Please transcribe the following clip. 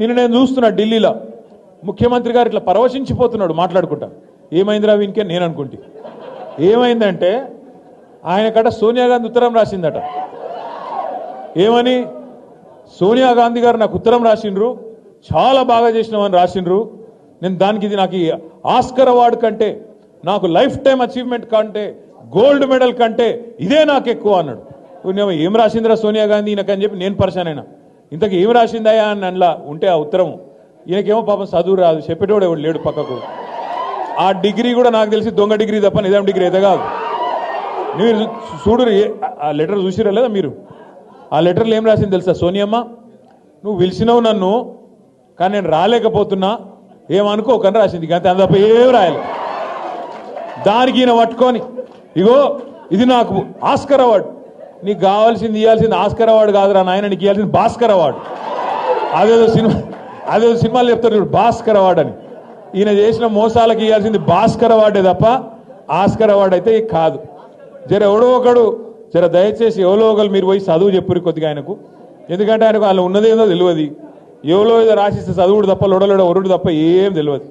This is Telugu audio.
నిన్న నేను చూస్తున్నా ఢిల్లీలో ముఖ్యమంత్రి గారు ఇట్లా పరవశించిపోతున్నాడు మాట్లాడుకుంటా. ఏమైందిరా వీనికే నేను అనుకుంటే ఏమైందంటే ఆయనకట సోనియా గాంధీ ఉత్తరం రాసిందట. ఏమని? సోనియా గాంధీ గారు నాకు ఉత్తరం రాసిండ్రు, చాలా బాగా చేసినామని రాసిండ్రు, నేను దానికి ఇది నాకు ఆస్కర్ అవార్డు కంటే, నాకు లైఫ్ టైం అచీవ్మెంట్ కంటే, గోల్డ్ మెడల్ కంటే ఇదే నాకు ఎక్కువ అన్నాడు. ఏం రాసిందిరా సోనియా గాంధీ ఈయనకని చెప్పి నేను పరిశాన్ అయినా. ఇంతకు ఏం రాసిందయా అని అందులో ఉంటే ఆ ఉత్తరం, ఈయనకేమో పాపం చదువు రాదు, చెప్పేటోడు ఎవడు లేడు పక్కకు. ఆ డిగ్రీ కూడా నాకు తెలిసి దొంగ డిగ్రీ తప్ప నిజాం డిగ్రీ అయితే కాదు. మీరు చూడు, ఆ లెటర్ చూసిరా లేదా మీరు? ఆ లెటర్లో ఏం రాసింది తెలుసా? సోనియమ్మ, నువ్వు పిలిచినావు నన్ను, కానీ నేను రాలేకపోతున్నా, ఏమనుకోకని రాసింది. అంతే, తప్ప ఏం రాయాలి. దానికి ఈయన పట్టుకొని, ఇగో ఇది నాకు ఆస్కర్ అవార్డు, నీకు కావాల్సింది ఇవ్వాల్సింది ఆస్కర్ అవార్డు కాదురా నాయన, నీకు ఇవ్వాల్సింది భాస్కర్ అవార్డు. అదేదో సినిమాలు చెప్తారు చూడు, భాస్కర్ అవార్డు అని. ఈయన చేసిన మోసాలకు ఇవ్వాల్సింది భాస్కర్ అవార్డే తప్ప ఆస్కర్ అవార్డు అయితే కాదు. జర ఎవడో ఒకడు జర దయచేసి ఎవరో ఒకరు మీరు పోయి చదువు చెప్పురు కొద్దిగా ఆయనకు. ఎందుకంటే ఆయనకు వాళ్ళు ఉన్నదేందో తెలియదు, ఎవరో ఏదో రాసిస్తే చదువుడు తప్ప లొడలోడ ఒరుడు తప్ప ఏం తెలియదు.